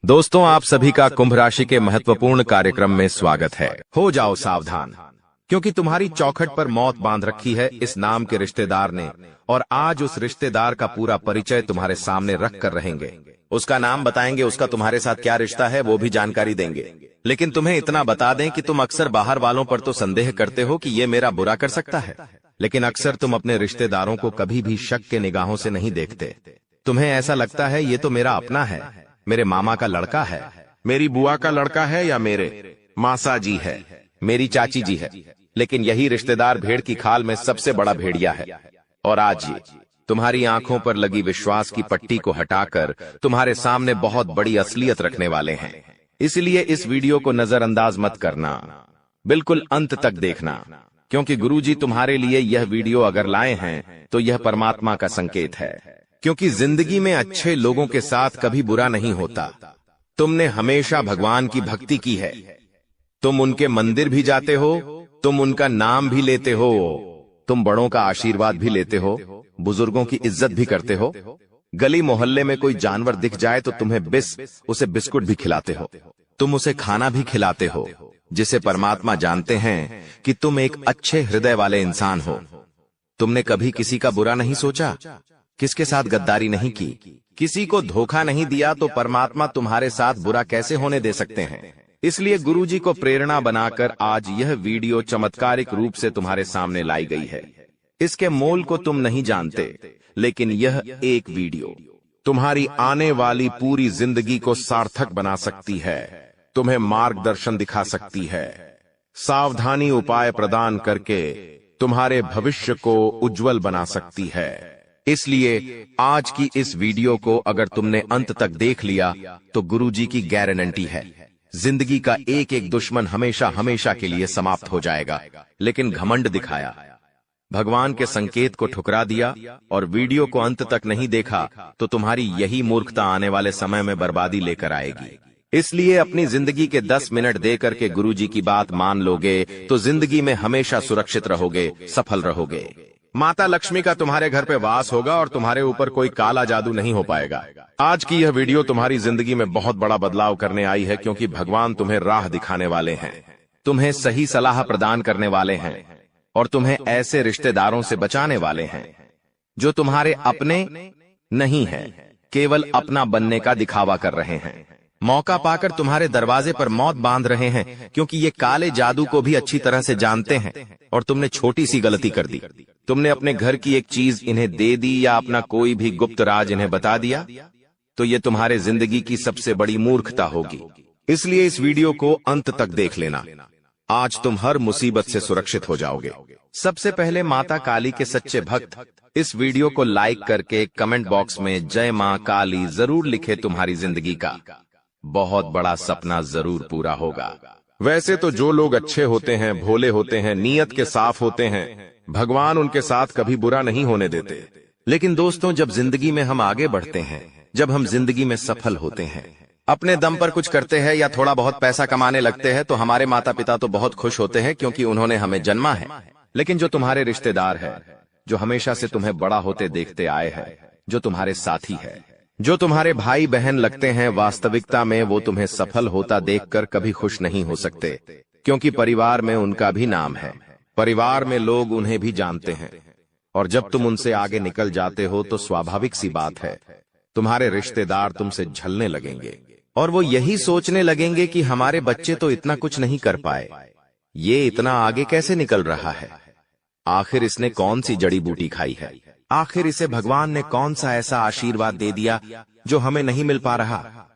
दोस्तों, आप सभी का कुंभ राशि के महत्वपूर्ण कार्यक्रम में स्वागत है। हो जाओ सावधान, क्योंकि तुम्हारी चौखट पर मौत बांध रखी है इस नाम के रिश्तेदार ने, और आज उस रिश्तेदार का पूरा परिचय तुम्हारे सामने रख कर रहेंगे। उसका नाम बताएंगे, उसका तुम्हारे साथ क्या रिश्ता है वो भी जानकारी देंगे। लेकिन तुम्हें इतना बता दें कि तुम अक्सर बाहर वालों पर तो संदेह करते हो कि ये मेरा बुरा कर सकता है, लेकिन अक्सर तुम अपने रिश्तेदारों को कभी भी शक के निगाहों से नहीं देखते। तुम्हें ऐसा लगता है ये तो मेरा अपना है, मेरे मामा का लड़का है, मेरी बुआ का लड़का है, या मेरे मासा जी है, मेरी चाची जी है। लेकिन यही रिश्तेदार भेड़ की खाल में सबसे बड़ा भेड़िया है। और आज ये तुम्हारी आंखों पर लगी विश्वास की पट्टी को हटाकर तुम्हारे सामने बहुत बड़ी असलियत रखने वाले हैं। इसलिए इस वीडियो को नजरअंदाज मत करना, बिल्कुल अंत तक देखना, क्योंकि गुरुजी तुम्हारे लिए यह वीडियो अगर लाए हैं तो यह परमात्मा का संकेत है। क्योंकि जिंदगी में अच्छे लोगों के साथ कभी बुरा नहीं होता। तुमने हमेशा भगवान की भक्ति की है, तुम उनके मंदिर भी जाते हो, तुम उनका नाम भी लेते हो, तुम बड़ों का आशीर्वाद भी लेते हो, बुजुर्गों की इज्जत भी करते हो। गली मोहल्ले में कोई जानवर दिख जाए तो तुम्हें उसे बिस्कुट भी खिलाते हो, तुम उसे खाना भी खिलाते हो, जिसे परमात्मा जानते हैं कि तुम एक अच्छे हृदय वाले इंसान हो। तुमने कभी किसी का बुरा नहीं सोचा, किसके साथ गद्दारी नहीं की, किसी को धोखा नहीं दिया, तो परमात्मा तुम्हारे साथ बुरा कैसे होने दे सकते हैं। इसलिए गुरुजी को प्रेरणा बनाकर आज यह वीडियो चमत्कारिक रूप से तुम्हारे सामने लाई गई है। इसके मोल को तुम नहीं जानते, लेकिन यह एक वीडियो तुम्हारी आने वाली पूरी जिंदगी को सार्थक बना सकती है, तुम्हें मार्गदर्शन दिखा सकती है, सावधानी उपाय प्रदान करके तुम्हारे भविष्य को उज्जवल बना सकती है। इसलिए आज की इस वीडियो को अगर तुमने अंत तक देख लिया तो गुरुजी की गारंटी है, जिंदगी का एक एक दुश्मन हमेशा हमेशा के लिए समाप्त हो जाएगा। लेकिन घमंड दिखाया, भगवान के संकेत को ठुकरा दिया और वीडियो को अंत तक नहीं देखा तो तुम्हारी यही मूर्खता आने वाले समय में बर्बादी लेकर आएगी। इसलिए अपनी जिंदगी के 10 मिनट देकर के गुरुजी की बात मान लोगे तो जिंदगी में हमेशा सुरक्षित रहोगे, सफल रहोगे। माता लक्ष्मी का तुम्हारे घर पे वास होगा और तुम्हारे ऊपर कोई काला जादू नहीं हो पाएगा। आज की यह वीडियो तुम्हारी जिंदगी में बहुत बड़ा बदलाव करने आई है, क्योंकि भगवान तुम्हें राह दिखाने वाले हैं, तुम्हें सही सलाह प्रदान करने वाले हैं, और तुम्हें ऐसे रिश्तेदारों से बचाने वाले हैं जो तुम्हारे अपने नहीं है, केवल अपना बनने का दिखावा कर रहे हैं। मौका पाकर तुम्हारे दरवाजे पर मौत बांध रहे हैं, क्योंकि ये काले जादू को भी अच्छी तरह से जानते हैं और तुमने छोटी सी गलती कर दी। तुमने अपने घर की एक चीज इन्हें दे दी या अपना कोई भी गुप्त राज इन्हें बता दिया, तो ये तुम्हारे जिंदगी की सबसे बड़ी मूर्खता होगी। इसलिए इस वीडियो को अंत तक देख लेना, आज तुम हर मुसीबत से सुरक्षित हो जाओगे। सबसे पहले माता काली के सच्चे भक्त इस वीडियो को लाइक करके कमेंट बॉक्स में जय मां काली जरूर लिखे। तुम्हारी जिंदगी का बहुत बड़ा सपना जरूर पूरा होगा। वैसे तो जो लोग अच्छे होते हैं, भोले होते हैं, नीयत के साफ होते हैं, भगवान उनके साथ कभी बुरा नहीं होने देते। लेकिन दोस्तों, जब जिंदगी में हम आगे बढ़ते हैं, जब हम जिंदगी में सफल होते हैं, अपने दम पर कुछ करते हैं या थोड़ा बहुत पैसा कमाने लगते हैं, तो हमारे माता पिता तो बहुत खुश होते हैं, क्योंकि उन्होंने हमें जन्मा है। लेकिन जो तुम्हारे रिश्तेदार है, जो हमेशा से तुम्हें बड़ा होते देखते आए हैं, जो तुम्हारे साथी है, जो तुम्हारे भाई बहन लगते हैं, वास्तविकता में वो तुम्हें सफल होता देखकर कभी खुश नहीं हो सकते, क्योंकि परिवार में उनका भी नाम है, परिवार में लोग उन्हें भी जानते हैं। और जब तुम उनसे आगे निकल जाते हो तो स्वाभाविक सी बात है, तुम्हारे रिश्तेदार तुमसे झलने लगेंगे और वो यही सोचने लगेंगे कि हमारे बच्चे तो इतना कुछ नहीं कर पाए, ये इतना आगे कैसे निकल रहा है, आखिर इसने कौन सी जड़ी बूटी खाई है, आखिर इसे भगवान ने कौन सा ऐसा आशीर्वाद दे दिया जो हमें नहीं मिल पा रहा।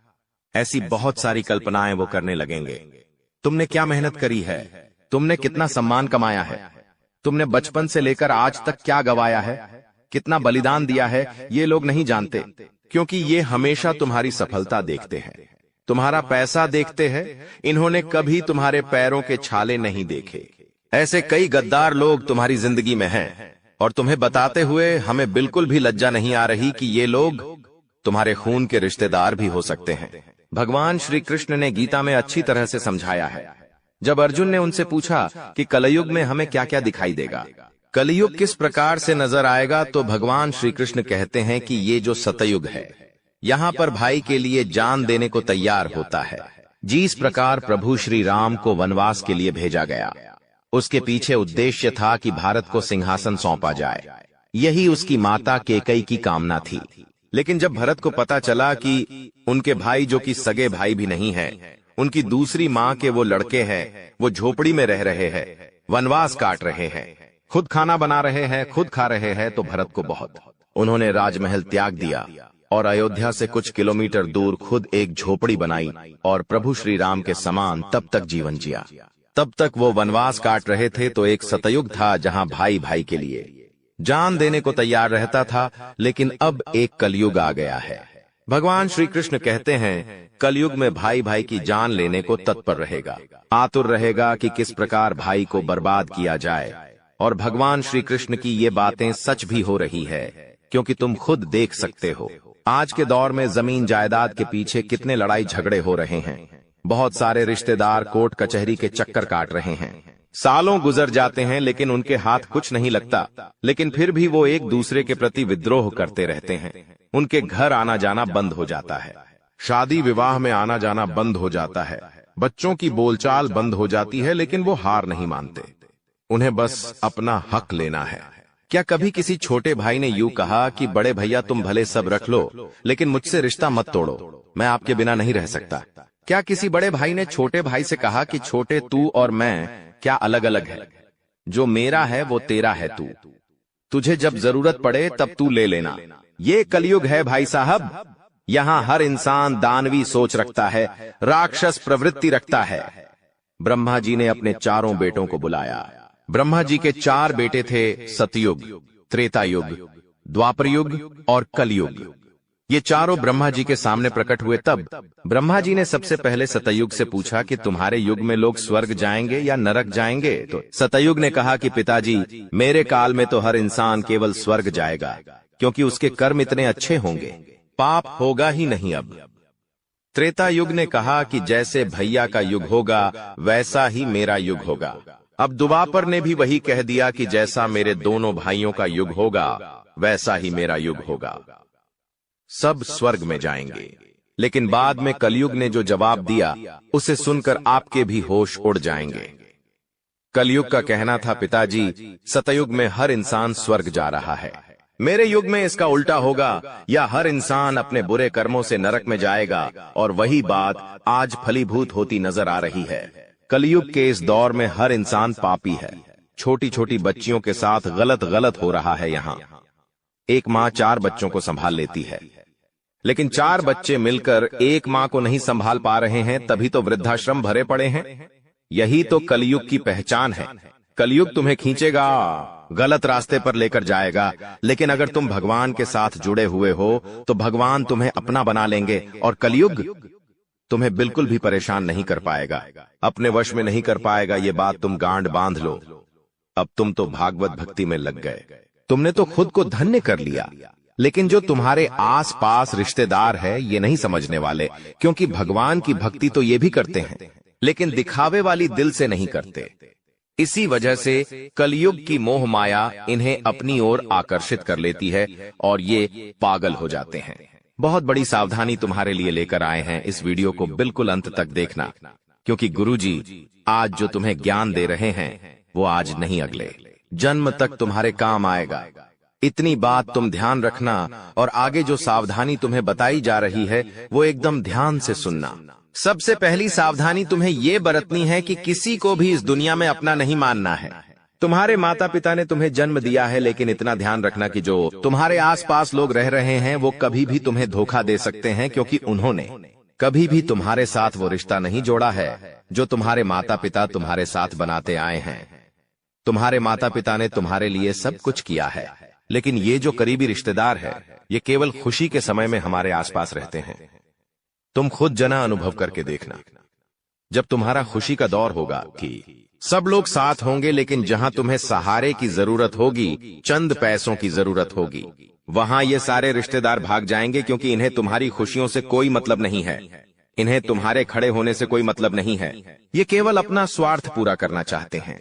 ऐसी बहुत सारी कल्पनाएं वो करने लगेंगे। तुमने क्या मेहनत करी है, तुमने कितना सम्मान कमाया है, तुमने बचपन से लेकर आज तक क्या गवाया है, कितना बलिदान दिया है, ये लोग नहीं जानते, क्योंकि ये हमेशा तुम्हारी सफलता देखते हैं, तुम्हारा पैसा देखते हैं। इन्होंने कभी तुम्हारे पैरों के छाले नहीं देखे। ऐसे कई गद्दार लोग तुम्हारी जिंदगी में हैं, और तुम्हें बताते हुए हमें बिल्कुल भी लज्जा नहीं आ रही कि ये लोग तुम्हारे खून के रिश्तेदार भी हो सकते हैं। भगवान श्री कृष्ण ने गीता में अच्छी तरह से समझाया है। जब अर्जुन ने उनसे पूछा कि कलयुग में हमें क्या क्या दिखाई देगा, कलयुग किस प्रकार से नजर आएगा, तो भगवान श्री कृष्ण कहते हैं कि ये जो सतयुग है, यहाँ पर भाई के लिए जान देने को तैयार होता है। जिस प्रकार प्रभु श्री राम को वनवास के लिए भेजा गया, उसके पीछे उद्देश्य था कि भारत को सिंहासन सौंपा जाए। यही उसकी माता कैकेयी की कामना थी। लेकिन जब भरत को पता चला कि उनके भाई, जो कि सगे भाई भी नहीं है, उनकी दूसरी माँ के वो लड़के हैं, वो झोपड़ी में रह रहे हैं, वनवास काट रहे हैं, खुद खाना बना रहे हैं, खुद खा रहे हैं, तो भरत को बहुत, उन्होंने राजमहल त्याग दिया और अयोध्या से कुछ किलोमीटर दूर खुद एक झोपड़ी बनाई और प्रभु श्री राम के समान तब तक जीवन जिया। तब तक वो वनवास काट रहे थे तो एक सतयुग था जहां भाई भाई के लिए जान देने को तैयार रहता था। लेकिन अब एक कलयुग आ गया है। भगवान श्री कृष्ण कहते हैं, कलयुग में भाई भाई की जान लेने को तत्पर रहेगा, आतुर रहेगा कि किस प्रकार भाई को बर्बाद किया जाए। और भगवान श्री कृष्ण की ये बातें सच भी हो रही है, क्योंकि तुम खुद देख सकते हो आज के दौर में जमीन जायदाद के पीछे कितने लड़ाई झगड़े हो रहे हैं। बहुत सारे रिश्तेदार कोर्ट कचहरी के चक्कर काट रहे हैं, सालों गुजर जाते हैं लेकिन उनके हाथ कुछ नहीं लगता, लेकिन फिर भी वो एक दूसरे के प्रति विद्रोह करते रहते हैं। उनके घर आना जाना बंद हो जाता है, शादी विवाह में आना जाना बंद हो जाता है, बच्चों की बोलचाल बंद हो जाती है, लेकिन वो हार नहीं मानते। उन्हें बस अपना हक लेना है। क्या कभी किसी छोटे भाई ने यूं कहा कि बड़े भैया तुम भले सब रख लो, लेकिन मुझसे रिश्ता मत तोड़ो, मैं आपके बिना नहीं रह सकता? क्या किसी बड़े भाई ने छोटे भाई से कहा कि छोटे, तू और मैं क्या अलग अलग है? जो मेरा है वो तेरा है, तुझे जब जरूरत पड़े तब तू ले लेना। ये कलयुग है भाई साहब। यहाँ हर इंसान दानवी सोच रखता है, राक्षस प्रवृत्ति रखता है। ब्रह्मा जी ने अपने चारों बेटों को बुलाया। ब्रह्मा जी के 4 बेटे थे, सतयुग, त्रेता युग, द्वापर युग और कलयुग। ये चारों ब्रह्मा जी के सामने प्रकट हुए। तब ब्रह्मा जी ने सबसे पहले सतयुग से पूछा कि तुम्हारे युग में लोग स्वर्ग जाएंगे या नरक जाएंगे? तो सतयुग ने कहा कि पिताजी, मेरे काल में तो हर इंसान केवल स्वर्ग जाएगा, क्योंकि उसके कर्म इतने अच्छे होंगे, पाप होगा ही नहीं। अब त्रेता युग ने कहा कि जैसे भैया का युग होगा वैसा ही मेरा युग होगा। अब द्वापर ने भी वही कह दिया कि जैसा मेरे दोनों भाइयों का युग होगा वैसा ही मेरा युग होगा, सब स्वर्ग में जाएंगे। लेकिन बाद में कलयुग ने जो जवाब दिया उसे सुनकर आपके भी होश उड़ जाएंगे। कलयुग का कहना था, पिताजी, सतयुग में हर इंसान स्वर्ग जा रहा है, मेरे युग में इसका उल्टा होगा, या हर इंसान अपने बुरे कर्मों से नरक में जाएगा। और वही बात आज फलीभूत होती नजर आ रही है। कलयुग के इस दौर में हर इंसान पापी है। छोटी छोटी बच्चियों के साथ गलत हो रहा है। यहाँ एक माँ 4 बच्चों को संभाल लेती है, लेकिन 4 बच्चे मिलकर एक माँ को नहीं संभाल पा रहे हैं, तभी तो वृद्धाश्रम भरे पड़े हैं। यही तो कलयुग की पहचान है। कलयुग तुम्हें खींचेगा, गलत रास्ते पर लेकर जाएगा, लेकिन अगर तुम भगवान के साथ जुड़े हुए हो तो भगवान तुम्हें अपना बना लेंगे और कलयुग तुम्हें बिल्कुल भी परेशान नहीं कर पाएगा, अपने वश में नहीं कर पाएगा। ये बात तुम गांड बांध लो। अब तुम तो भागवत भक्ति में लग गए, तुमने तो खुद को धन्य कर लिया। लेकिन जो तुम्हारे आस पास रिश्तेदार है ये नहीं समझने वाले, क्योंकि भगवान की भक्ति तो ये भी करते हैं, लेकिन दिखावे वाली दिल से नहीं करते। इसी वजह से कलयुग की मोह माया इन्हें अपनी ओर आकर्षित कर लेती है और ये पागल हो जाते हैं। बहुत बड़ी सावधानी तुम्हारे लिए लेकर आए हैं। इस वीडियो को बिल्कुल अंत तक देखना, क्योंकि गुरुजी आज जो तुम्हें ज्ञान दे रहे हैं वो आज नहीं, अगले जन्म तक तुम्हारे काम आएगा। इतनी बात तुम ध्यान रखना, और आगे जो सावधानी तुम्हें बताई जा रही है वो एकदम ध्यान से सुनना। सबसे पहली सावधानी तुम्हें ये बरतनी है कि किसी को भी इस दुनिया में अपना नहीं मानना है। तुम्हारे माता पिता ने तुम्हें जन्म दिया है, लेकिन इतना ध्यान रखना कि जो तुम्हारे आसपास लोग रह रहे हैं वो कभी भी तुम्हें धोखा दे सकते हैं, क्योंकि उन्होंने कभी भी तुम्हारे साथ वो रिश्ता नहीं जोड़ा है जो तुम्हारे माता पिता तुम्हारे साथ बनाते आए हैं। तुम्हारे माता पिता ने तुम्हारे लिए सब कुछ किया है, लेकिन ये जो करीबी रिश्तेदार है ये केवल खुशी के समय में हमारे आसपास रहते हैं। तुम खुद जना अनुभव करके देखना, जब तुम्हारा खुशी का दौर होगा कि सब लोग साथ होंगे, लेकिन जहां तुम्हें सहारे की जरूरत होगी, चंद पैसों की जरूरत होगी, वहां ये सारे रिश्तेदार भाग जाएंगे, क्योंकि इन्हें तुम्हारी खुशियों से कोई मतलब नहीं है, इन्हें तुम्हारे खड़े होने से कोई मतलब नहीं है। ये केवल अपना स्वार्थ पूरा करना चाहते हैं।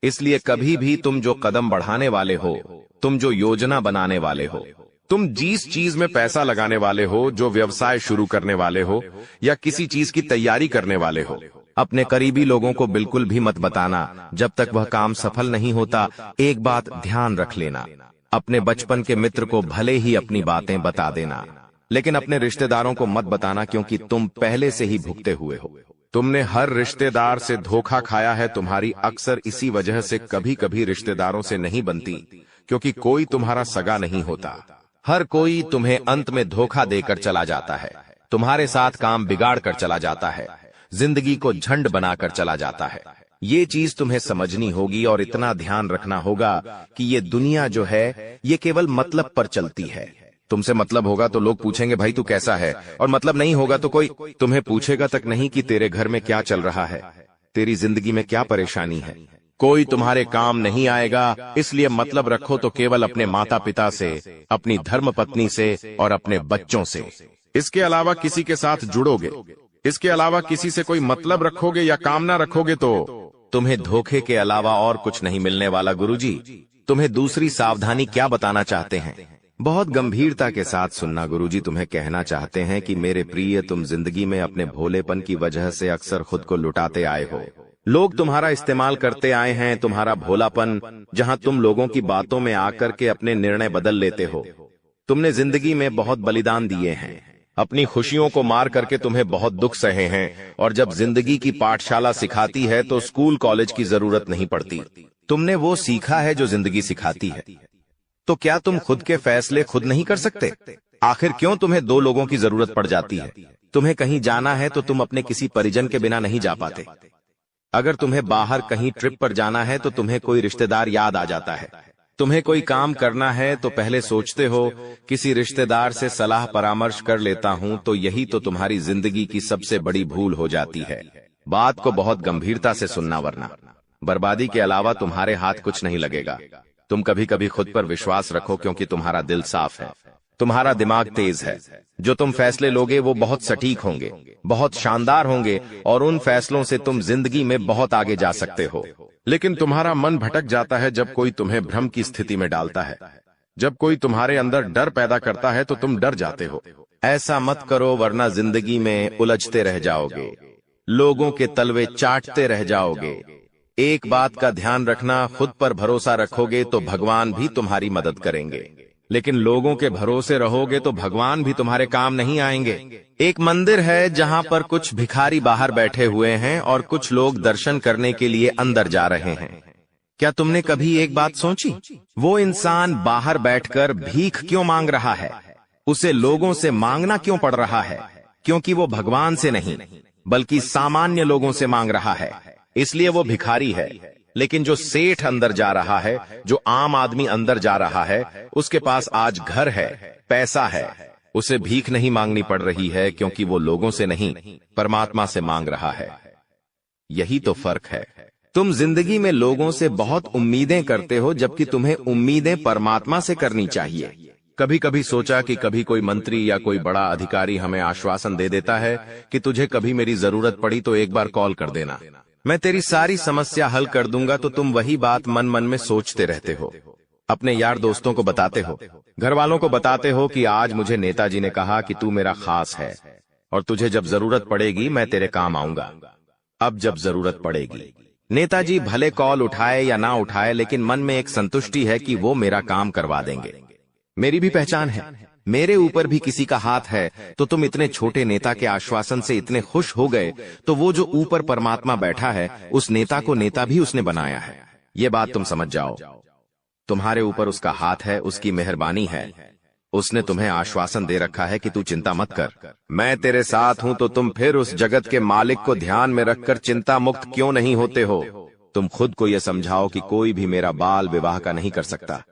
इसलिए कभी भी तुम जो कदम बढ़ाने वाले हो, तुम जो योजना बनाने वाले हो, तुम जिस चीज में पैसा लगाने वाले हो, जो व्यवसाय शुरू करने वाले हो या किसी चीज की तैयारी करने वाले हो, अपने करीबी लोगों को बिल्कुल भी मत बताना जब तक वह काम सफल नहीं होता। एक बात ध्यान रख लेना, अपने बचपन के मित्र को भले ही अपनी बातें बता देना, लेकिन अपने रिश्तेदारों को मत बताना, क्योंकि तुम पहले से ही भुगते हुए हो। तुमने हर रिश्तेदार से धोखा खाया है। तुम्हारी अक्सर इसी वजह से कभी कभी रिश्तेदारों से नहीं बनती, क्योंकि कोई तुम्हारा सगा नहीं होता। हर कोई तुम्हें अंत में धोखा देकर चला जाता है, तुम्हारे साथ काम बिगाड़ कर चला जाता है, जिंदगी को झंड बनाकर चला जाता है। ये चीज तुम्हें समझनी होगी और इतना ध्यान रखना होगा कि ये दुनिया जो है ये केवल मतलब पर चलती है। तुमसे मतलब होगा तो लोग पूछेंगे भाई तू कैसा है, और मतलब नहीं होगा तो कोई तुम्हें पूछेगा तक नहीं कि तेरे घर में क्या चल रहा है, तेरी जिंदगी में क्या परेशानी है। कोई तुम्हारे काम नहीं आएगा। इसलिए मतलब रखो तो केवल अपने माता पिता से, अपनी धर्म पत्नी से और अपने बच्चों से। इसके अलावा किसी के साथ जुड़ोगे, इसके अलावा किसी से कोई मतलब रखोगे या कामना रखोगे तो तुम्हें धोखे के अलावा और कुछ नहीं मिलने वाला। गुरुजी तुम्हें दूसरी सावधानी क्या बताना चाहते हैं? बहुत गंभीरता के साथ सुनना। गुरुजी तुम्हें कहना चाहते हैं कि मेरे प्रिय, तुम जिंदगी में अपने भोलेपन की वजह से अक्सर खुद को लुटाते आए हो। लोग तुम्हारा इस्तेमाल करते आए हैं, तुम्हारा भोलापन, जहां तुम लोगों की बातों में आकर के अपने निर्णय बदल लेते हो। तुमने जिंदगी में बहुत बलिदान दिए हैं, अपनी खुशियों को मार करके तुम्हें बहुत दुख सहे हैं, और जब जिंदगी की पाठशाला सिखाती है तो स्कूल कॉलेज की जरूरत नहीं पड़ती। तुमने वो सीखा है जो जिंदगी सिखाती है। तो क्या तुम खुद के फैसले खुद नहीं कर सकते? आखिर क्यों तुम्हें दो लोगों की जरूरत पड़ जाती है? तुम्हें कहीं जाना है तो तुम अपने किसी परिजन के बिना नहीं जा पाते। अगर तुम्हें बाहर कहीं ट्रिप पर जाना है तो तुम्हें कोई रिश्तेदार याद आ जाता है। तुम्हें कोई काम करना है तो पहले सोचते हो किसी रिश्तेदार से सलाह परामर्श कर लेता हूं, तो यही तो तुम्हारी जिंदगी की सबसे बड़ी भूल हो जाती है। बात को बहुत गंभीरता से सुनना, वरना बर्बादी के अलावा तुम्हारे हाथ कुछ नहीं लगेगा। तुम कभी कभी खुद पर विश्वास रखो, क्योंकि तुम्हारा दिल साफ है, तुम्हारा दिमाग तेज है। जो तुम फैसले लोगे वो बहुत सटीक होंगे, बहुत शानदार होंगे, और उन फैसलों से तुम जिंदगी में बहुत आगे जा सकते हो। लेकिन तुम्हारा मन भटक जाता है जब कोई तुम्हें भ्रम की स्थिति में डालता है। जब कोई तुम्हारे अंदर डर पैदा करता है तो तुम डर जाते हो। ऐसा मत करो, वरना जिंदगी में उलझते रह जाओगे, लोगों के तलवे चाटते रह जाओगे। एक बात का ध्यान रखना, खुद पर भरोसा रखोगे तो भगवान भी तुम्हारी मदद करेंगे, लेकिन लोगों के भरोसे रहोगे तो भगवान भी तुम्हारे काम नहीं आएंगे। एक मंदिर है जहां पर कुछ भिखारी बाहर बैठे हुए हैं और कुछ लोग दर्शन करने के लिए अंदर जा रहे हैं। क्या तुमने कभी एक बात सोची, वो इंसान बाहर बैठकर भीख क्यों मांग रहा है? उसे लोगों से मांगना क्यों पड़ रहा है? क्योंकि वो भगवान से नहीं बल्कि सामान्य लोगों से मांग रहा है, इसलिए वो भिखारी है। लेकिन जो सेठ अंदर जा रहा है, जो आम आदमी अंदर जा रहा है, उसके पास आज घर है, पैसा है, उसे भीख नहीं मांगनी पड़ रही है, क्योंकि वो लोगों से नहीं परमात्मा से मांग रहा है। यही तो फर्क है। तुम जिंदगी में लोगों से बहुत उम्मीदें करते हो, जबकि तुम्हें उम्मीदें परमात्मा से करनी चाहिए। कभी कभी सोचा कि कभी कोई मंत्री या कोई बड़ा अधिकारी हमें आश्वासन दे देता है कि तुझे कभी मेरी जरूरत पड़ी तो एक बार कॉल कर देना, मैं तेरी सारी समस्या हल कर दूंगा। तो तुम वही बात मन मन में सोचते रहते हो, अपने यार दोस्तों को बताते हो, घर वालों को बताते हो कि आज मुझे नेताजी ने कहा कि तू मेरा खास है और तुझे जब जरूरत पड़ेगी मैं तेरे काम आऊंगा। अब जब जरूरत पड़ेगी, नेताजी भले कॉल उठाए या ना उठाए, लेकिन मन में एक संतुष्टि है कि वो मेरा काम करवा देंगे। मेरी भी पहचान है, मेरे ऊपर भी किसी का हाथ है। तो तुम इतने छोटे नेता के आश्वासन से इतने खुश हो गए, तो वो जो ऊपर परमात्मा बैठा है, उस नेता को नेता भी उसने बनाया है। ये बात तुम समझ जाओ। तुम्हारे ऊपर उसका हाथ है, उसकी मेहरबानी है। उसने तुम्हें आश्वासन दे रखा है कि तू चिंता मत कर, मैं तेरे साथ हूं। तो तुम फिर उस जगत के मालिक को ध्यान में रखकर चिंता मुक्त क्यों नहीं होते हो? तुम खुद को यह समझाओ कि कोई भी मेरा बाल विवाह का नहीं कर सकता,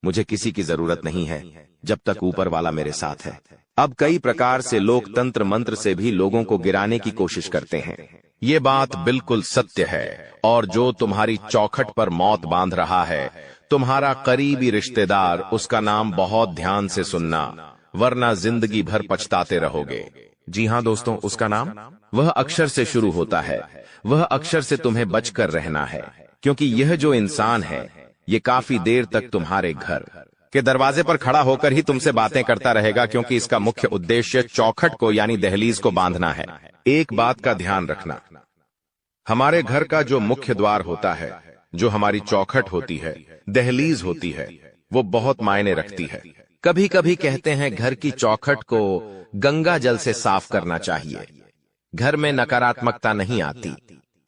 मुझे किसी की जरूरत नहीं है जब तक ऊपर वाला मेरे साथ है। अब कई प्रकार से लोग तंत्र मंत्र से भी लोगों को गिराने की कोशिश करते हैं। ये बात बिल्कुल सत्य है। और जो तुम्हारी चौखट पर मौत बांध रहा है, तुम्हारा करीबी रिश्तेदार, उसका नाम बहुत ध्यान से सुनना, वरना जिंदगी भर पछताते रहोगे। जी हाँ दोस्तों, उसका नाम वह अक्षर से शुरू होता है। वह अक्षर से तुम्हें बचकर रहना है, क्योंकि यह जो इंसान है, ये काफी देर तक तुम्हारे घर, कि दरवाजे पर खड़ा होकर ही तुमसे बातें करता रहेगा, क्योंकि इसका मुख्य उद्देश्य चौखट को यानी दहलीज को बांधना है। एक बात का ध्यान रखना, हमारे घर का जो मुख्य द्वार होता है, जो हमारी चौखट होती है, दहलीज होती है, वो बहुत मायने रखती है। कभी कभी कहते हैं घर की चौखट को गंगा जल से साफ करना चाहिए, घर में नकारात्मकता नहीं आती।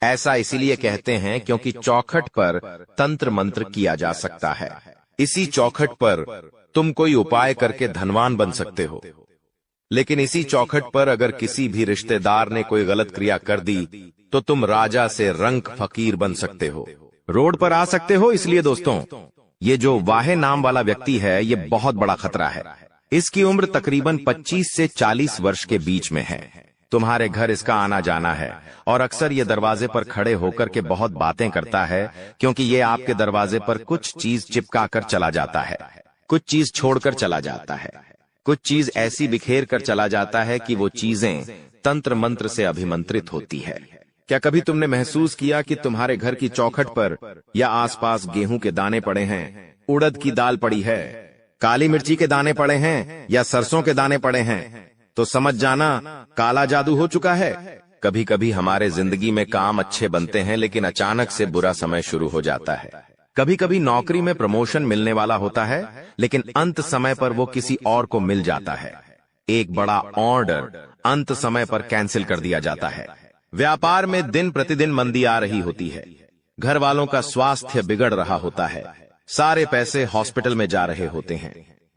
ऐसा इसीलिए कहते हैं क्योंकि चौखट पर तंत्र मंत्र किया जा सकता है। इसी चौखट पर तुम कोई उपाय करके धनवान बन सकते हो, लेकिन इसी चौखट पर अगर किसी भी रिश्तेदार ने कोई गलत क्रिया कर दी तो तुम राजा से रंक फकीर बन सकते हो, रोड पर आ सकते हो। इसलिए दोस्तों, ये जो वाहे नाम वाला व्यक्ति है, ये बहुत बड़ा खतरा है। इसकी उम्र तकरीबन 25 से 40 वर्ष के बीच में है। तुम्हारे घर इसका आना जाना है और अक्सर ये दरवाजे पर खड़े होकर के बहुत बातें करता है, क्योंकि ये आपके दरवाजे पर कुछ चीज चिपका कर चला जाता है, कुछ चीज छोड़कर चला जाता है, कुछ चीज ऐसी बिखेर कर चला जाता है कि वो चीजें तंत्र मंत्र से अभिमंत्रित होती है। क्या कभी तुमने महसूस किया कि तुम्हारे घर की चौखट पर या आसपास गेहूं के दाने पड़े हैं, उड़द की दाल पड़ी है, काली मिर्ची के दाने पड़े हैं या सरसों के दाने पड़े हैं? तो समझ जाना काला जादू हो चुका है। कभी कभी हमारे जिंदगी में काम अच्छे बनते हैं, लेकिन अचानक से बुरा समय शुरू हो जाता है। कभी कभी नौकरी में प्रमोशन मिलने वाला होता है, लेकिन अंत समय पर वो किसी और को मिल जाता है। एक बड़ा ऑर्डर अंत समय पर कैंसिल कर दिया जाता है। व्यापार में दिन प्रतिदिन मंदी आ रही होती है, घर वालों का स्वास्थ्य बिगड़ रहा होता है, सारे पैसे हॉस्पिटल में जा रहे होते हैं।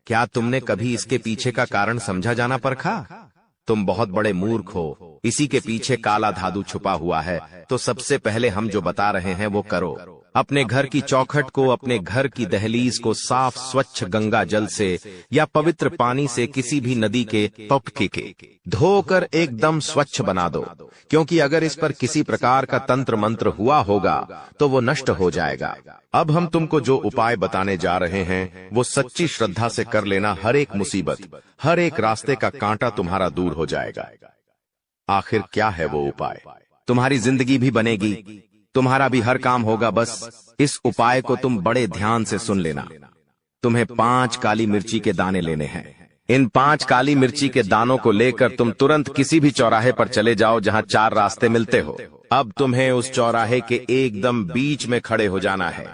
क्या तुमने कभी इसके पीछे का कारण समझा जाना परखा? तुम बहुत बड़े मूर्ख हो। इसी के पीछे काला धातु छुपा हुआ है। तो सबसे पहले हम जो बता रहे हैं वो करो। अपने घर की चौखट को, अपने घर की दहलीज को साफ स्वच्छ गंगा जल से या पवित्र पानी से किसी भी नदी के पटके के धोकर एकदम स्वच्छ बना दो, क्योंकि अगर इस पर किसी प्रकार का तंत्र मंत्र हुआ होगा तो वो नष्ट हो जाएगा। अब हम तुमको जो उपाय बताने जा रहे हैं वो सच्ची श्रद्धा से कर लेना। हर एक मुसीबत, हर एक रास्ते का कांटा तुम्हारा दूर हो जाएगा। आखिर क्या है वो उपाय? तुम्हारी जिंदगी भी बनेगी, तुम्हारा भी हर काम होगा। बस इस उपाय को तुम बड़े ध्यान से सुन लेना। तुम्हें 5 काली मिर्ची के दाने लेने हैं। इन 5 काली मिर्ची के दानों को लेकर तुम तुरंत किसी भी चौराहे पर चले जाओ जहां 4 रास्ते मिलते हो। अब तुम्हें उस चौराहे के एकदम बीच में खड़े हो जाना है।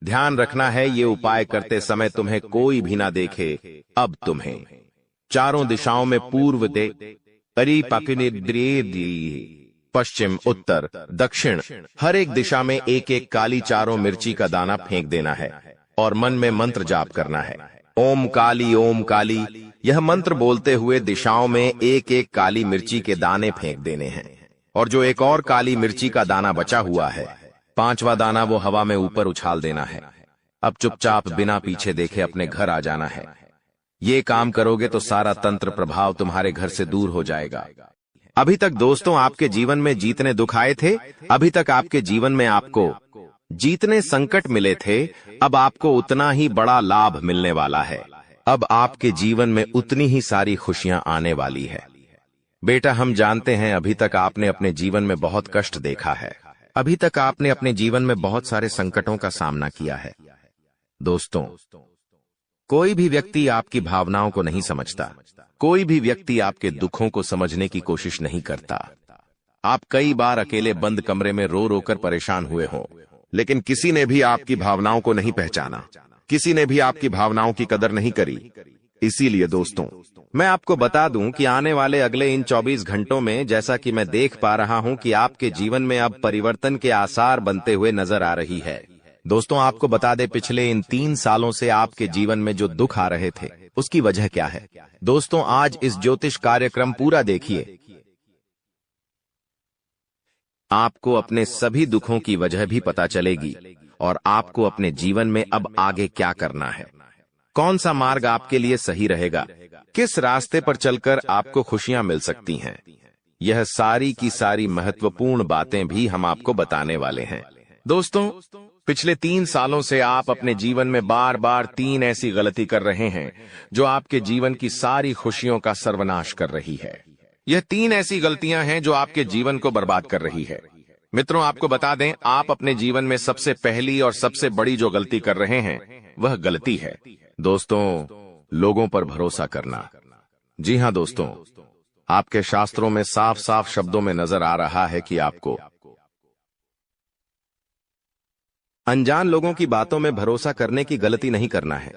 ध्यान रखना है, ये उपाय करते समय तुम्हें कोई भी ना देखे। अब तुम्हें चारों दिशाओं में पूर्व दे, पश्चिम, उत्तर, दक्षिण, हर एक दिशा में एक एक काली चारों मिर्ची का दाना फेंक देना है और मन में मंत्र जाप करना है। ओम काली, ओम काली, यह मंत्र बोलते हुए दिशाओं में एक एक काली मिर्ची के दाने फेंक देने हैं। और जो एक और काली मिर्ची का दाना बचा हुआ है, 5वां दाना, वो हवा में ऊपर उछाल देना है। अब चुपचाप बिना पीछे देखे अपने घर आ जाना है। ये काम करोगे तो सारा तंत्र प्रभाव तुम्हारे घर से दूर हो जाएगा। अभी तक दोस्तों आपके जीवन में जितने दुख आए थे, अभी तक आपके जीवन में आपको जितने संकट मिले थे, अब आपको उतना ही बड़ा लाभ मिलने वाला है। अब आपके जीवन में उतनी ही सारी खुशियां आने वाली है। बेटा, हम जानते हैं अभी तक आपने अपने जीवन में बहुत कष्ट देखा है, अभी तक आपने अपने जीवन में बहुत सारे संकटों का सामना किया है। दोस्तों, कोई भी व्यक्ति आपकी भावनाओं को नहीं समझता, कोई भी व्यक्ति आपके दुखों को समझने की कोशिश नहीं करता। आप कई बार अकेले बंद कमरे में रो रो कर परेशान हुए हों, लेकिन किसी ने भी आपकी भावनाओं को नहीं पहचाना, किसी ने भी आपकी भावनाओं की कदर नहीं करी। इसीलिए दोस्तों, मैं आपको बता दूं कि आने वाले अगले इन 24 घंटों में, जैसा कि मैं देख पा रहा हूं कि आपके जीवन में अब परिवर्तन के आसार बनते हुए नजर आ रही है। दोस्तों, आपको बता दें, पिछले इन 3 सालों से आपके जीवन में जो दुख आ रहे थे, उसकी वजह क्या है? दोस्तों, आज इस ज्योतिष कार्यक्रम पूरा देखिए, आपको अपने सभी दुखों की वजह भी पता चलेगी और आपको अपने जीवन में अब आगे क्या करना है, कौन सा मार्ग आपके लिए सही रहेगा, किस रास्ते पर चलकर आपको खुशियां मिल सकती हैं। यह सारी की सारी महत्वपूर्ण बातें भी हम आपको बताने वाले हैं। दोस्तों, पिछले 3 सालों से आप अपने जीवन में बार बार 3 ऐसी गलती कर रहे हैं जो आपके जीवन की सारी खुशियों का सर्वनाश कर रही है। यह 3 ऐसी गलतियां हैं जो आपके जीवन को बर्बाद कर रही है। मित्रों, आपको बता दें, आप अपने जीवन में सबसे पहली और सबसे बड़ी जो गलती कर रहे हैं, वह गलती है दोस्तों, लोगों पर भरोसा करना। जी हां दोस्तों, आपके शास्त्रों में साफ साफ शब्दों में नजर आ रहा है कि आपको अनजान लोगों की बातों में भरोसा करने की गलती नहीं करना है।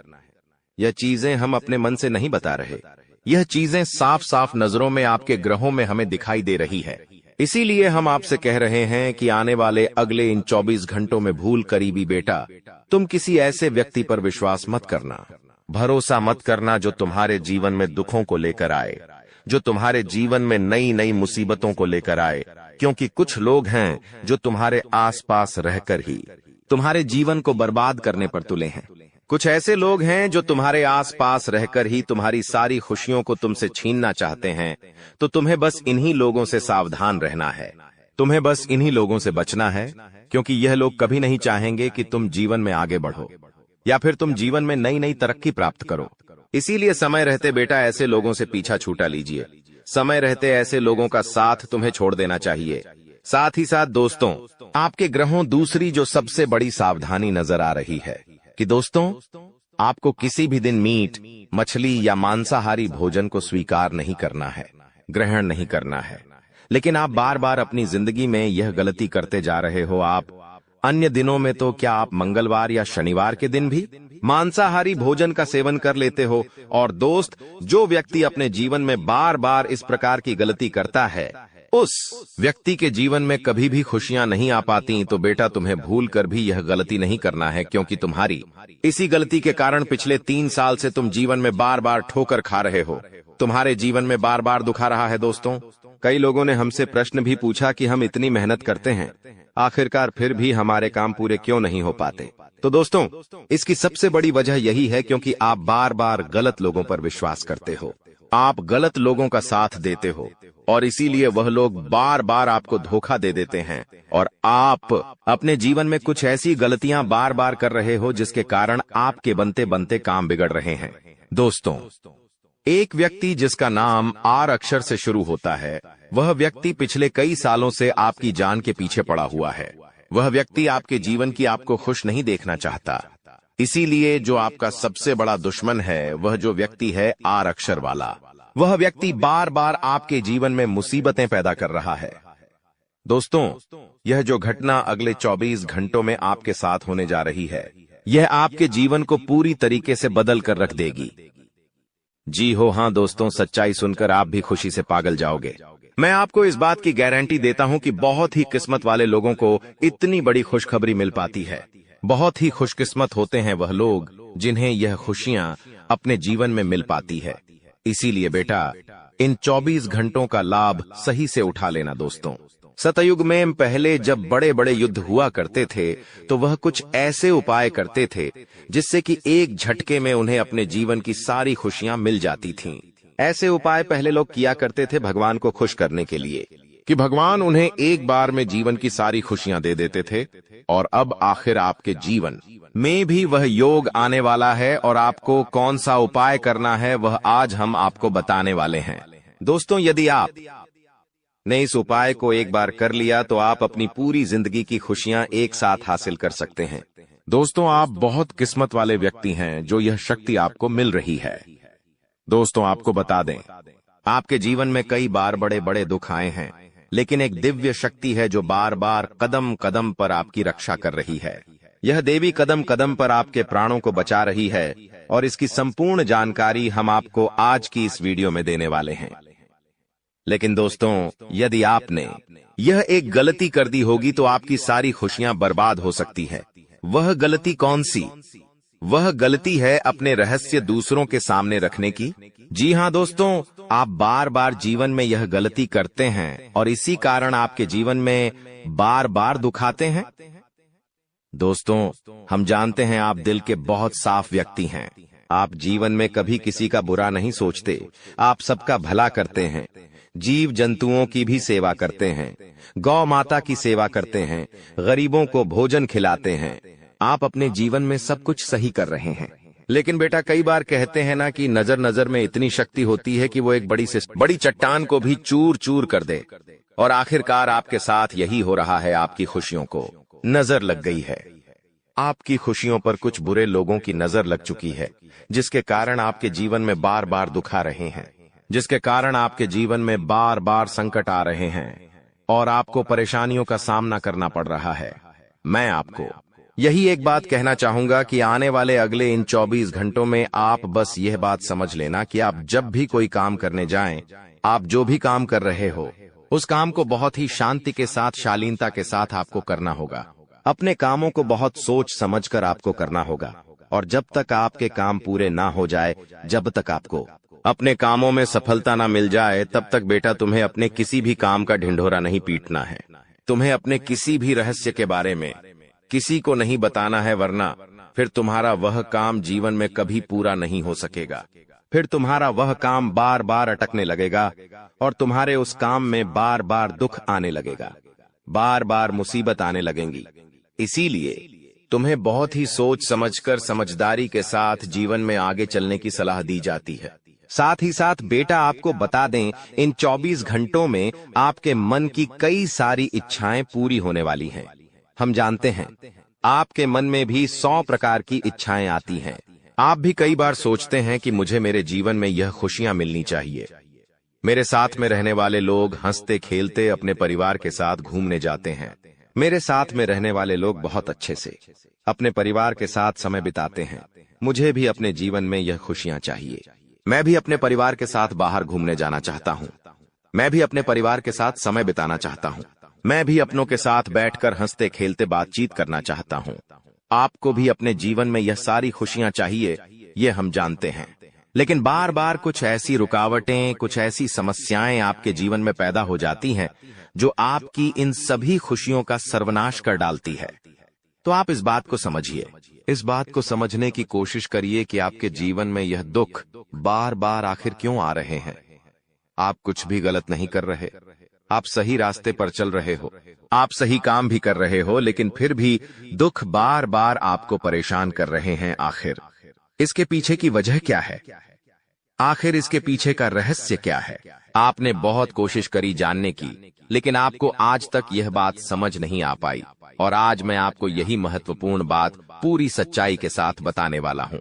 यह चीजें हम अपने मन से नहीं बता रहे, यह चीजें साफ साफ नजरों में आपके ग्रहों में हमें दिखाई दे रही है। इसीलिए हम आपसे कह रहे हैं कि आने वाले अगले इन 24 घंटों में भूल करीबी बेटा, तुम किसी ऐसे व्यक्ति पर विश्वास मत करना, भरोसा मत करना जो तुम्हारे जीवन में दुखों को लेकर आए, जो तुम्हारे जीवन में नई नई मुसीबतों को लेकर आए। क्योंकि कुछ लोग हैं जो तुम्हारे आसपास रहकर ही तुम्हारे जीवन को बर्बाद करने पर तुले हैं। कुछ ऐसे लोग हैं जो तुम्हारे आसपास रहकर ही तुम्हारी सारी खुशियों को तुमसे छीनना चाहते हैं। तो तुम्हें बस इन्हीं लोगों से सावधान रहना है, तुम्हें बस इन्हीं लोगों से बचना है, क्योंकि यह लोग कभी नहीं चाहेंगे कि तुम जीवन में आगे बढ़ो या फिर तुम जीवन में नई नई तरक्की प्राप्त करो। इसीलिए समय रहते बेटा ऐसे लोगों से पीछा छूटा लीजिए। समय रहते ऐसे लोगों का साथ तुम्हें छोड़ देना चाहिए। साथ ही साथ दोस्तों, आपके ग्रहों दूसरी जो सबसे बड़ी सावधानी नजर आ रही है कि दोस्तों, आपको किसी भी दिन मीट, मछली या मांसाहारी भोजन को स्वीकार नहीं करना है, ग्रहण नहीं करना है। लेकिन आप बार बार अपनी जिंदगी में यह गलती करते जा रहे हो। आप अन्य दिनों में तो क्या आप मंगलवार या शनिवार के दिन भी मांसाहारी भोजन का सेवन कर लेते हो। और दोस्त, जो व्यक्ति अपने जीवन में बार बार इस प्रकार की गलती करता है, उस व्यक्ति के जीवन में कभी भी खुशियां नहीं आ पाती। तो बेटा, तुम्हें भूल कर भी यह गलती नहीं करना है, क्योंकि तुम्हारी इसी गलती के कारण पिछले 3 साल से तुम जीवन में बार बार ठोकर खा रहे हो, तुम्हारे जीवन में बार बार दुख आ रहा है। दोस्तों, कई लोगों ने हमसे प्रश्न भी पूछा कि हम इतनी मेहनत करते हैं, आखिरकार फिर भी हमारे काम पूरे क्यों नहीं हो पाते। तो दोस्तों, इसकी सबसे बड़ी वजह यही है क्योंकि आप बार बार गलत लोगों पर विश्वास करते हो, आप गलत लोगों का साथ देते हो, और इसीलिए वह लोग बार बार आपको धोखा दे देते हैं। और आप अपने जीवन में कुछ ऐसी गलतियां बार बार कर रहे हो जिसके कारण आपके बनते बनते काम बिगड़ रहे हैं। दोस्तों, एक व्यक्ति जिसका नाम आर अक्षर से शुरू होता है, वह व्यक्ति पिछले कई सालों से आपकी जान के पीछे पड़ा हुआ है। वह व्यक्ति आपके जीवन की आपको खुश नहीं देखना चाहता। इसीलिए जो आपका सबसे बड़ा दुश्मन है, वह जो व्यक्ति है आर अक्षर वाला, वह व्यक्ति बार बार आपके जीवन में मुसीबतें पैदा कर रहा है। दोस्तों, यह जो घटना अगले 24 घंटों में आपके साथ होने जा रही है, यह आपके जीवन को पूरी तरीके से बदल कर रख देगी। जी हो हाँ दोस्तों, सच्चाई सुनकर आप भी खुशी से पागल जाओगे। मैं आपको इस बात की गारंटी देता हूं कि बहुत ही किस्मत वाले लोगों को इतनी बड़ी खुशखबरी मिल पाती है। बहुत ही खुशकिस्मत होते हैं वह लोग जिन्हें यह खुशियां अपने जीवन में मिल पाती है। इसीलिए बेटा, इन 24 घंटों का लाभ सही से उठा लेना। दोस्तों, सतयुग में पहले जब बड़े बड़े युद्ध हुआ करते थे, तो वह कुछ ऐसे उपाय करते थे जिससे कि एक झटके में उन्हें अपने जीवन की सारी खुशियां मिल जाती थीं। ऐसे उपाय पहले लोग किया करते थे भगवान को खुश करने के लिए, कि भगवान उन्हें एक बार में जीवन की सारी खुशियां दे देते थे। और अब आखिर आपके जीवन में भी वह योग आने वाला है, और आपको कौन सा उपाय करना है वह आज हम आपको बताने वाले हैं। दोस्तों, यदि आप ने इस उपाय को एक बार कर लिया तो आप अपनी पूरी जिंदगी की खुशियां एक साथ हासिल कर सकते हैं। दोस्तों, आप बहुत किस्मत वाले व्यक्ति हैं जो यह शक्ति आपको मिल रही है। दोस्तों, आपको बता दें, आपके जीवन में कई बार बड़े बड़े दुख आए हैं, लेकिन एक दिव्य शक्ति है जो बार बार कदम कदम पर आपकी रक्षा कर रही है। यह देवी कदम कदम पर आपके प्राणों को बचा रही है, और इसकी संपूर्ण जानकारी हम आपको आज की इस वीडियो में देने वाले हैं। लेकिन दोस्तों, यदि आपने यह एक गलती कर दी होगी तो आपकी सारी खुशियां बर्बाद हो सकती है। वह गलती कौन सी? वह गलती है अपने रहस्य दूसरों के सामने रखने की। जी हां दोस्तों, आप बार बार जीवन में यह गलती करते हैं और इसी कारण आपके जीवन में बार बार दुख आते हैं। दोस्तों, हम जानते हैं आप दिल के बहुत साफ व्यक्ति हैं। आप जीवन में कभी किसी का बुरा नहीं सोचते, आप सबका भला करते हैं, जीव जंतुओं की भी सेवा करते हैं, गौ माता की सेवा करते हैं, गरीबों को भोजन खिलाते हैं। आप अपने जीवन में सब कुछ सही कर रहे हैं। लेकिन बेटा, कई बार कहते हैं ना कि नजर नजर में इतनी शक्ति होती है कि वो एक बड़ी चट्टान को भी चूर चूर कर दे। और आखिरकार आपके साथ यही हो रहा है। आपकी खुशियों को नजर लग गई है। आपकी खुशियों पर कुछ बुरे लोगों की नजर लग चुकी है, जिसके कारण आपके जीवन में बार बार दुख आ रहे हैं, जिसके कारण आपके जीवन में बार बार संकट आ रहे हैं और आपको परेशानियों का सामना करना पड़ रहा है। मैं आपको यही एक बात कहना चाहूंगा कि आने वाले अगले इन 24 घंटों में आप बस यह बात समझ लेना कि आप जब भी कोई काम करने जाएं, आप जो भी काम कर रहे हो उस काम को बहुत ही शांति के साथ, शालीनता के साथ आपको करना होगा। अपने कामों को बहुत सोच समझकर आपको करना होगा और जब तक आपके काम पूरे ना हो जाए, जब तक आपको अपने कामों में सफलता ना मिल जाए, तब तक बेटा तुम्हें अपने किसी भी काम का ढिंढोरा नहीं पीटना है। तुम्हें अपने किसी भी रहस्य के बारे में किसी को नहीं बताना है, वरना फिर तुम्हारा वह काम जीवन में कभी पूरा नहीं हो सकेगा। फिर तुम्हारा वह काम बार बार अटकने लगेगा और तुम्हारे उस काम में बार बार दुख आने लगेगा, बार बार मुसीबत आने लगेंगी। इसीलिए तुम्हें बहुत ही सोच समझकर, समझदारी के साथ जीवन में आगे चलने की सलाह दी जाती है। साथ ही साथ बेटा आपको बता दें, इन 24 घंटों में आपके मन की कई सारी इच्छाएं पूरी होने वाली हैं। हम जानते हैं आपके मन में भी 100 प्रकार की इच्छाएं आती हैं। आप भी कई बार सोचते हैं कि मुझे मेरे जीवन में यह खुशियां मिलनी चाहिए, मेरे साथ में रहने वाले लोग हंसते खेलते अपने परिवार के साथ घूमने जाते हैं, मेरे साथ में रहने वाले लोग बहुत अच्छे से अपने परिवार के साथ समय बिताते हैं, मुझे भी अपने जीवन में यह खुशियां चाहिए। मैं भी अपने परिवार के साथ बाहर घूमने जाना चाहता हूं, मैं भी अपने परिवार के साथ समय बिताना चाहता हूं, मैं भी अपनों के साथ बैठकर हंसते खेलते बातचीत करना चाहता हूं। आपको भी अपने जीवन में यह सारी खुशियां चाहिए, ये हम जानते हैं। लेकिन बार बार कुछ ऐसी रुकावटें, कुछ ऐसी समस्याएं आपके जीवन में पैदा हो जाती हैं जो आपकी इन सभी खुशियों का सर्वनाश कर डालती है। तो आप इस बात को समझिए, इस बात को समझने की कोशिश करिए कि आपके जीवन में यह दुख बार बार आखिर क्यों आ रहे हैं। आप कुछ भी गलत नहीं कर रहे, आप सही रास्ते पर चल रहे हो, आप सही काम भी कर रहे हो, लेकिन फिर भी दुख बार बार आपको परेशान कर रहे हैं। आखिर इसके पीछे की वजह क्या है? आखिर इसके पीछे का रहस्य क्या है? आपने बहुत कोशिश करी जानने की, लेकिन आपको आज तक यह बात समझ नहीं आ पाई और आज मैं आपको यही महत्वपूर्ण बात पूरी सच्चाई के साथ बताने वाला हूं।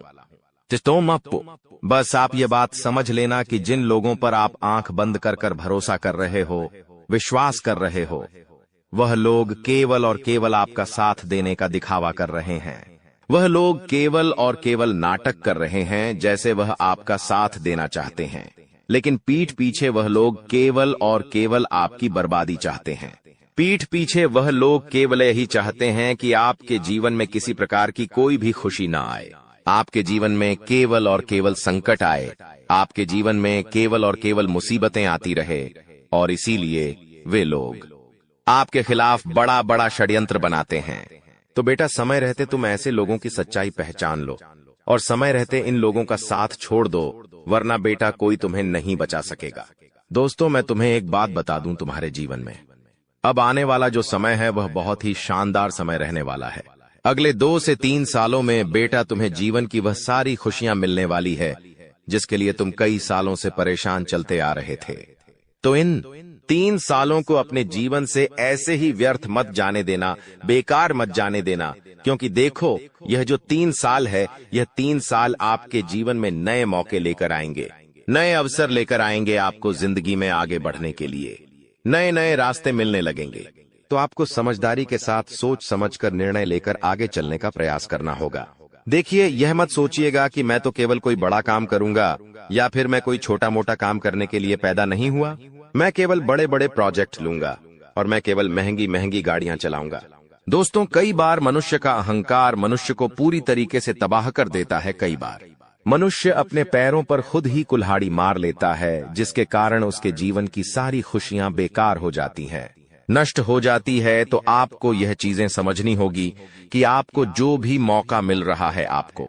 बस आप ये बात समझ लेना कि जिन लोगों पर आप आंख बंद कर कर भरोसा कर रहे हो, विश्वास कर रहे हो, वह लोग केवल और केवल आपका साथ देने का दिखावा कर रहे हैं। वह लोग केवल और केवल नाटक कर रहे हैं जैसे वह आपका साथ देना चाहते हैं, लेकिन पीठ पीछे वह लोग केवल और केवल आपकी बर्बादी चाहते हैं। पीठ पीछे वह लोग केवल यही चाहते हैं कि आपके जीवन में किसी प्रकार की कोई भी खुशी ना आए, आपके जीवन में केवल और केवल संकट आए, आपके जीवन में केवल और केवल मुसीबतें आती रहे। और इसीलिए वे लोग आपके खिलाफ बड़ा बड़ा षड्यंत्र बनाते हैं। तो बेटा, समय रहते तुम ऐसे लोगों की सच्चाई पहचान लो और समय रहते इन लोगों का साथ छोड़ दो, वरना बेटा कोई तुम्हें नहीं बचा सकेगा। दोस्तों, मैं तुम्हें एक बात बता दूं, तुम्हारे जीवन में अब आने वाला जो समय है वह बहुत ही शानदार समय रहने वाला है। अगले 2 से 3 सालों में बेटा तुम्हें जीवन की वह सारी खुशियां मिलने वाली है जिसके लिए तुम कई सालों से परेशान चलते आ रहे थे। तो इन 3 सालों को अपने जीवन से ऐसे ही व्यर्थ मत जाने देना, बेकार मत जाने देना, क्योंकि देखो, यह जो 3 साल है, यह 3 साल आपके जीवन में नए मौके लेकर आएंगे, नए अवसर लेकर आएंगे आपको जिंदगी में आगे बढ़ने के लिए। नए नए रास्ते मिलने लगेंगे। तो आपको समझदारी के साथ सोच समझकर निर्णय लेकर आगे चलने का प्रयास करना होगा। देखिए, यह मत सोचिएगा कि मैं तो केवल कोई बड़ा काम करूंगा या फिर मैं कोई छोटा मोटा काम करने के लिए पैदा नहीं हुआ, मैं केवल बड़े बड़े प्रोजेक्ट लूंगा और मैं केवल महंगी महंगी गाड़ियां चलाऊंगा। दोस्तों, कई बार मनुष्य का अहंकार मनुष्य को पूरी तरीके से तबाह कर देता है। कई बार मनुष्य अपने पैरों पर खुद ही कुल्हाड़ी मार लेता है, जिसके कारण उसके जीवन की सारी खुशियां बेकार हो जाती हैं, नष्ट हो जाती है। तो आपको यह चीजें समझनी होगी कि आपको जो भी मौका मिल रहा है, आपको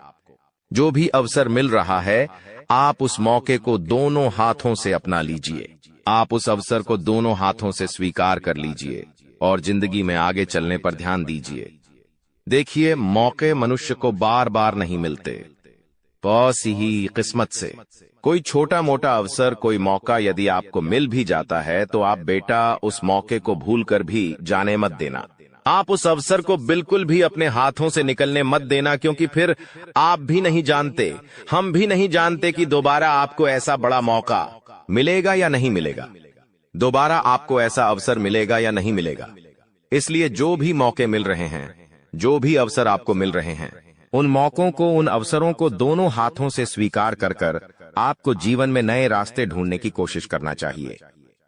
जो भी अवसर मिल रहा है, आप उस मौके को दोनों हाथों से अपना लीजिए। आप उस अवसर को दोनों हाथों से स्वीकार कर लीजिए और जिंदगी में आगे चलने पर ध्यान दीजिए। देखिए, मौके मनुष्य को बार बार नहीं मिलते, बस ही किस्मत से। कोई छोटा मोटा अवसर, कोई मौका यदि आपको मिल भी जाता है तो आप बेटा उस मौके को भूलकर भी जाने मत देना। आप उस अवसर को बिल्कुल भी अपने हाथों से निकलने मत देना, क्योंकि फिर आप भी नहीं जानते, हम भी नहीं जानते कि दोबारा आपको ऐसा बड़ा मौका मिलेगा या नहीं मिलेगा, दोबारा आपको ऐसा अवसर मिलेगा या नहीं मिलेगा। इसलिए जो भी मौके मिल रहे हैं, जो भी अवसर आपको मिल रहे हैं, उन मौकों को, उन अवसरों को दोनों हाथों से स्वीकार कर कर आपको जीवन में नए रास्ते ढूंढने की कोशिश करना चाहिए,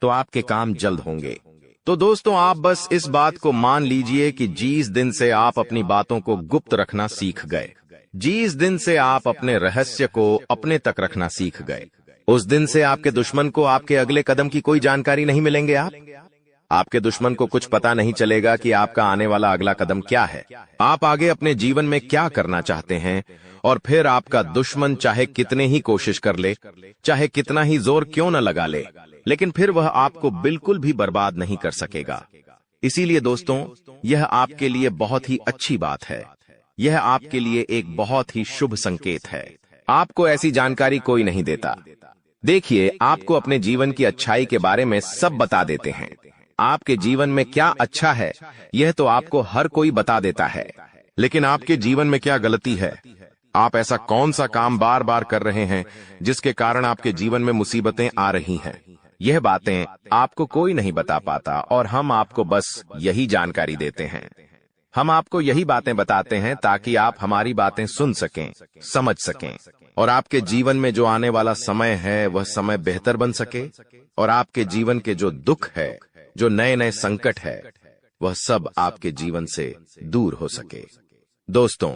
तो आपके काम जल्द होंगे। तो दोस्तों, आप बस इस बात को मान लीजिए कि जिस दिन से आप अपनी बातों को गुप्त रखना सीख गए, जिस दिन से आप अपने रहस्य को अपने तक रखना सीख गए, उस दिन से आपके दुश्मन को आपके अगले कदम की कोई जानकारी नहीं मिलेंगे। आपके दुश्मन को कुछ पता नहीं चलेगा कि आपका आने वाला अगला कदम क्या है, आप आगे अपने जीवन में क्या करना चाहते हैं। और फिर आपका दुश्मन चाहे कितने ही कोशिश कर ले, चाहे कितना ही जोर क्यों न लगा ले, लेकिन फिर वह आपको बिल्कुल भी बर्बाद नहीं कर सकेगा। इसीलिए दोस्तों, यह आपके लिए बहुत ही अच्छी बात है, यह आपके लिए एक बहुत ही शुभ संकेत है। आपको ऐसी जानकारी कोई नहीं देता। देखिए, आपको अपने जीवन की अच्छाई के बारे में सब बता देते हैं। आपके जीवन में क्या अच्छा है, यह तो आपको हर कोई बता देता है, लेकिन आपके जीवन में क्या गलती है, आप ऐसा कौन सा काम बार बार कर रहे हैं जिसके कारण आपके जीवन में मुसीबतें आ रही हैं, यह बातें आपको कोई नहीं बता पाता, और हम आपको बस यही जानकारी देते हैं। हम आपको यही बातें बताते हैं ताकि आप हमारी बातें सुन सकें, समझ सकें, और आपके जीवन में जो आने वाला समय है वह समय बेहतर बन सके, और आपके जीवन के जो दुख है, जो नए नए संकट है, वह सब आपके जीवन से दूर हो सके। दोस्तों,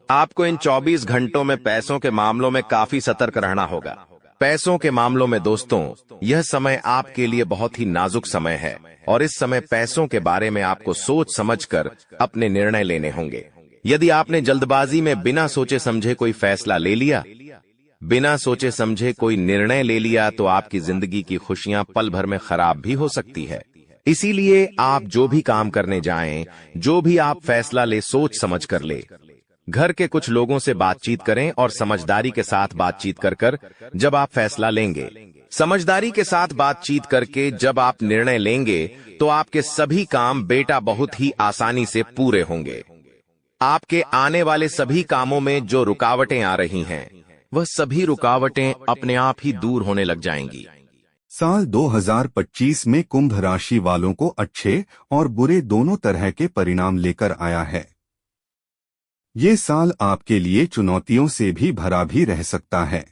आपको इन 24 घंटों में पैसों के मामलों में काफी सतर्क रहना होगा। पैसों के मामलों में दोस्तों, यह समय आपके लिए बहुत ही नाजुक समय है, और इस समय पैसों के बारे में आपको सोच समझकर अपने निर्णय लेने होंगे। यदि आपने जल्दबाजी में बिना सोचे समझे कोई फैसला ले लिया, बिना सोचे समझे कोई निर्णय ले लिया, तो आपकी जिंदगी की खुशियां पल भर में खराब भी हो सकती है। इसीलिए आप जो भी काम करने जाएं, जो भी आप फैसला ले, सोच समझ कर ले। घर के कुछ लोगों से बातचीत करें और समझदारी के साथ बातचीत कर कर जब आप फैसला लेंगे, समझदारी के साथ बातचीत करके जब आप निर्णय लेंगे, तो आपके सभी काम बेटा बहुत ही आसानी से पूरे होंगे। आपके आने वाले सभी कामों में जो रुकावटें आ रही हैं, वह सभी रुकावटें अपने आप ही दूर होने लग जाएंगी। साल 2025 में कुंभ राशि वालों को अच्छे और बुरे दोनों तरह के परिणाम लेकर आया है। ये साल आपके लिए चुनौतियों से भी भरा भी रह सकता है।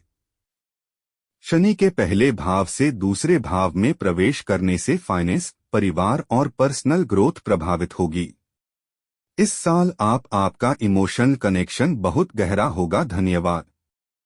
शनि के पहले भाव से दूसरे भाव में प्रवेश करने से फाइनेंस, परिवार और पर्सनल ग्रोथ प्रभावित होगी। इस साल आपका इमोशनल कनेक्शन बहुत गहरा होगा। धन्यवाद।